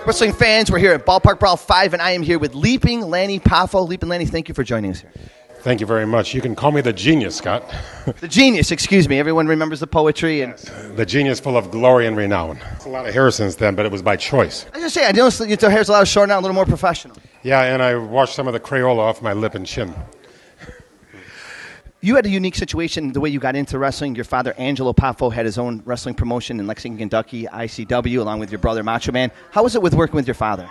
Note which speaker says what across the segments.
Speaker 1: Wrestling fans, we're here at Ballpark Brawl 5, and I am here with Leaping Lanny Poffo. Leaping Lanny, thank you for joining us here.
Speaker 2: Thank you very much. You can call me the genius, Scott.
Speaker 1: The genius, excuse me. Everyone remembers the poetry. And
Speaker 2: the genius full of glory and renown. It's a lot of hair since then, but it was by choice.
Speaker 1: I was just say, I noticed that your hair's a lot shorter now, a little more professional.
Speaker 2: Yeah, and I washed some of the Crayola off my lip and chin.
Speaker 1: You had a unique situation the way you got into wrestling. Your father, Angelo Poffo, had his own wrestling promotion in Lexington, Kentucky, ICW, along with your brother, Macho Man. How was it with working with your father?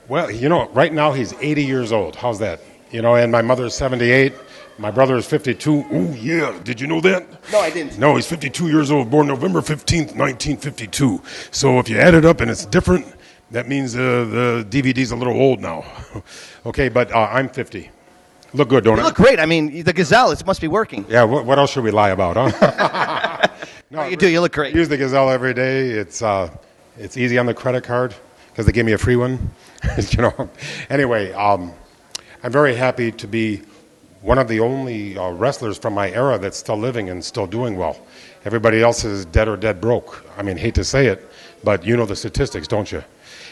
Speaker 2: Well, you know, right now he's 80 years old. How's that? You know, and my mother's 78. My brother is 52. Oh, yeah. Did you know that?
Speaker 1: No, I didn't.
Speaker 2: No, he's 52 years old, born November 15th, 1952. So if you add it up and it's different, that means the DVD's a little old now. Okay, but I'm 50. Look good, don't I?
Speaker 1: You look great. I mean, the Gazelle, it must be working.
Speaker 2: Yeah, what else should we lie about, huh?
Speaker 1: No, you do. You look great.
Speaker 2: I use the Gazelle every day. It's easy on the credit card because they gave me a free one. You know. Anyway, I'm very happy to be one of the only wrestlers from my era that's still living and still doing well. Everybody else is dead or dead broke. I mean, hate to say it, but you know the statistics, don't you?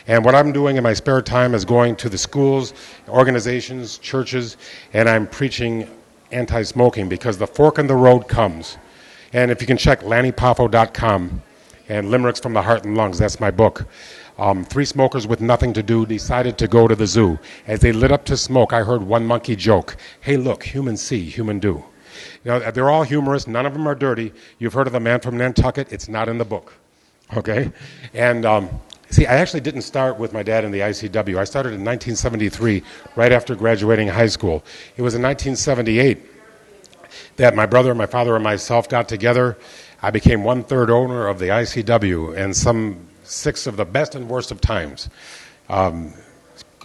Speaker 2: And what I'm doing in my spare time is going to the schools, organizations, churches, and I'm preaching anti-smoking because the fork in the road comes. And if you can check LANNYPOFFO.com and Limericks from the Heart and Lungs, that's my book. Three smokers with nothing to do decided to go to the zoo. As they lit up to smoke, I heard one monkey joke, "Hey, look, human see, human do." You know, they're all humorous. None of them are dirty. You've heard of the man from Nantucket. It's not in the book. Okay? And see, I actually didn't start with my dad in the ICW. I started in 1973, right after graduating high school. It was in 1978 that my brother, my father, and myself got together. I became one-third owner of the ICW and some 6 of the best and worst of times. I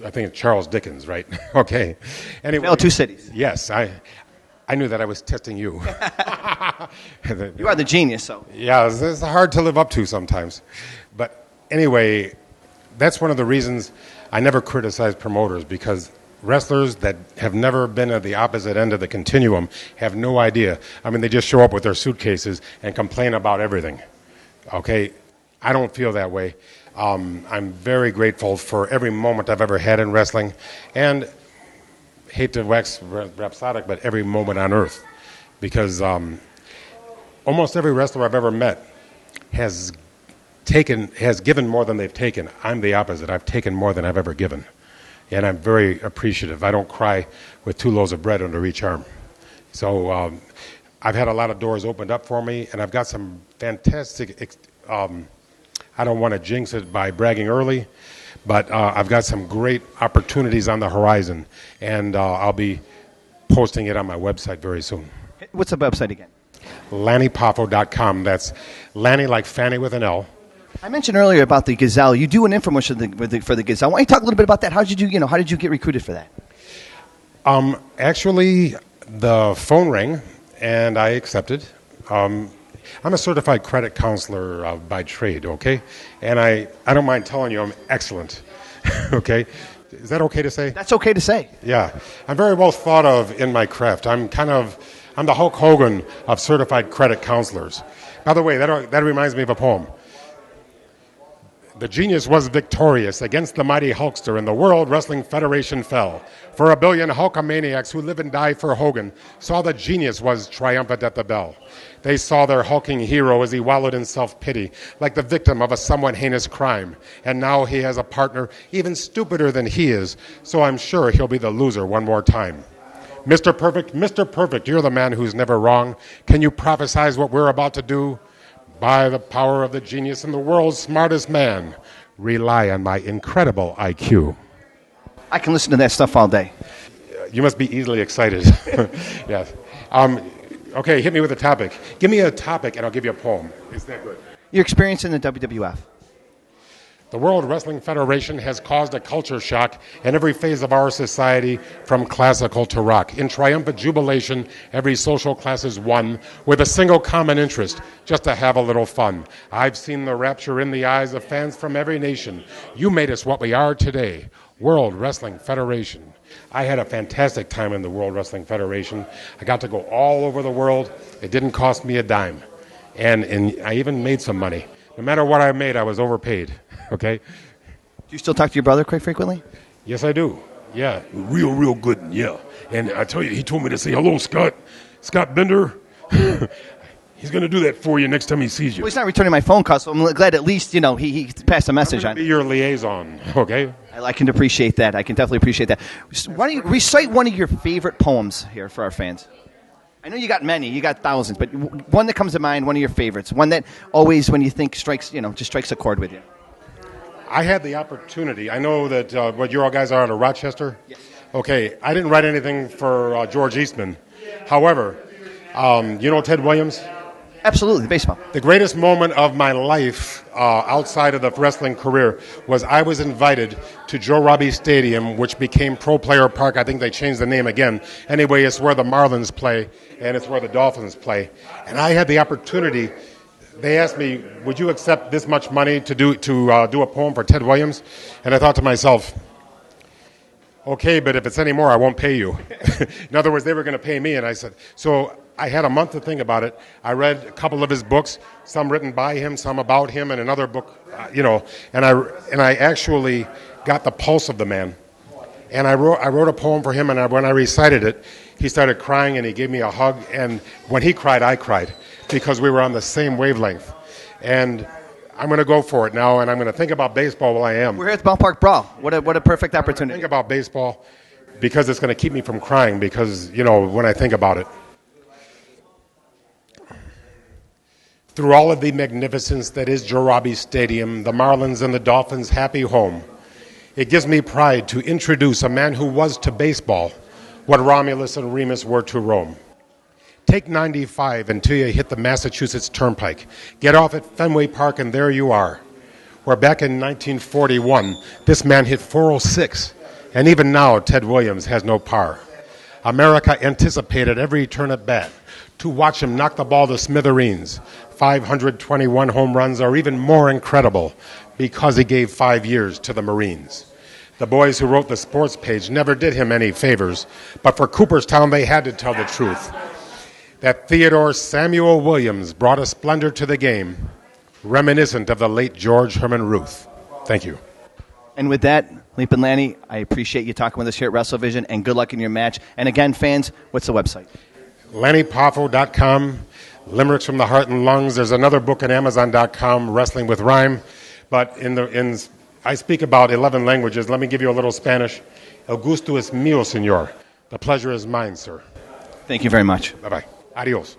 Speaker 2: think it's Charles Dickens, right? Okay. Anyway,
Speaker 1: Well, 2 cities.
Speaker 2: Yes, I knew that I was testing you.
Speaker 1: You are the genius, so.
Speaker 2: Yeah, it's hard to live up to sometimes. But anyway, that's one of the reasons I never criticize promoters, because wrestlers that have never been at the opposite end of the continuum have no idea. I mean, they just show up with their suitcases and complain about everything. Okay? I don't feel that way. I'm very grateful for every moment I've ever had in wrestling, and hate to wax rhapsodic, but every moment on earth, because almost every wrestler I've ever met has given more than they've taken. I'm the opposite. I've taken more than I've ever given, and I'm very appreciative. I don't cry with 2 loaves of bread under each arm. So I've had a lot of doors opened up for me, and I've got some fantastic I don't want to jinx it by bragging early, but I've got some great opportunities on the horizon, and I'll be posting it on my website very soon.
Speaker 1: What's the website again?
Speaker 2: LANNYPOFFO.com. That's Lanny like Fanny with an L.
Speaker 1: I mentioned earlier about the Gazelle. You do an infomercial for the Gazelle. Why don't you talk a little bit about that? How did you get recruited for that?
Speaker 2: Actually, the phone rang, and I accepted. I'm a certified credit counselor by trade, okay? And I don't mind telling you I'm excellent, okay? Is that okay to say?
Speaker 1: That's okay to say.
Speaker 2: Yeah. I'm very well thought of in my craft. I'm the Hulk Hogan of certified credit counselors. By the way, that reminds me of a poem. The genius was victorious against the mighty Hulkster, and the World Wrestling Federation fell. For 1 billion Hulkamaniacs who live and die for Hogan saw the genius was triumphant at the bell. They saw their hulking hero as he wallowed in self-pity, like the victim of a somewhat heinous crime. And now he has a partner even stupider than he is, so I'm sure he'll be the loser one more time. Mr. Perfect, you're the man who's never wrong. Can you prophesize what we're about to do? By the power of the genius and the world's smartest man, rely on my incredible IQ.
Speaker 1: I can listen to that stuff all day.
Speaker 2: You must be easily excited. Yes. Okay, hit me with a topic. Give me a topic and I'll give you a poem. Is that good?
Speaker 1: Your experience in the WWF.
Speaker 2: The World Wrestling Federation has caused a culture shock in every phase of our society, from classical to rock. In triumphant jubilation, every social class is won with a single common interest, just to have a little fun. I've seen the rapture in the eyes of fans from every nation. You made us what we are today, World Wrestling Federation. I had a fantastic time in the World Wrestling Federation. I got to go all over the world. It didn't cost me a dime. And I even made some money. No matter what I made, I was overpaid. Okay?
Speaker 1: you still talk to your brother quite frequently?
Speaker 2: Yes, I do. Yeah.
Speaker 3: Real good, yeah. And I tell you, he told me to say hello, Scott Bender. He's going to do that for you next time he sees you.
Speaker 1: Well, he's not returning my phone call, so I'm glad at least, he passed a message on.
Speaker 2: Be your liaison, okay?
Speaker 1: I can appreciate that. I can definitely appreciate that. Why don't you recite one of your favorite poems here for our fans? I know you got many, you got thousands, but one that comes to mind, one of your favorites, one that always, when you think strikes, just strikes a chord with you.
Speaker 2: I had the opportunity. I know that what you all guys are out of Rochester.
Speaker 1: Yes.
Speaker 2: Okay, I didn't write anything for George Eastman. However, you know Ted Williams?
Speaker 1: Absolutely, baseball.
Speaker 2: The greatest moment of my life outside of the wrestling career was I was invited to Joe Robbie Stadium, which became Pro Player Park. I think they changed the name again. Anyway, it's where the Marlins play, and it's where the Dolphins play. And I had the opportunity. They asked me, would you accept this much money to do a poem for Ted Williams? And I thought to myself, okay, but if it's any more, I won't pay you. In other words, they were going to pay me, and I said, so I had a month to think about it. I read a couple of his books, some written by him, some about him, and another book, and I actually got the pulse of the man. And I wrote a poem for him, and when I recited it, he started crying, and he gave me a hug, and when he cried, I cried, because we were on the same wavelength. And I'm going to go for it now, and I'm going to think about baseball while I am.
Speaker 1: We're here at the BALLPARK Brawl. What a perfect opportunity.
Speaker 2: Think about baseball because it's going to keep me from crying because, when I think about it. Through all of the magnificence that is Joe Robbie Stadium, the Marlins and the Dolphins' happy home, it gives me pride to introduce a man who was to baseball what Romulus and Remus were to Rome. Take 95 until you hit the Massachusetts Turnpike. Get off at Fenway Park and there you are. Where back in 1941, this man hit 406, and even now Ted Williams has no par. America anticipated every turn at bat to watch him knock the ball to smithereens. 521 home runs are even more incredible because he gave 5 years to the Marines. The boys who wrote the sports page never did him any favors, but for Cooperstown they had to tell the truth. That Theodore Samuel Williams brought a splendor to the game, reminiscent of the late George Herman Ruth. Thank you.
Speaker 1: And with that, Leap and Lanny, I appreciate you talking with us here at WrestleVision, and good luck in your match. And again, fans, what's the website?
Speaker 2: LannyPoffo.com, Limericks from the Heart and Lungs. There's another book at Amazon.com, Wrestling with Rhyme. But I speak about 11 languages. Let me give you a little Spanish. El gusto es mío, señor. The pleasure is mine, sir.
Speaker 1: Thank you very much.
Speaker 2: Bye-bye. Adios.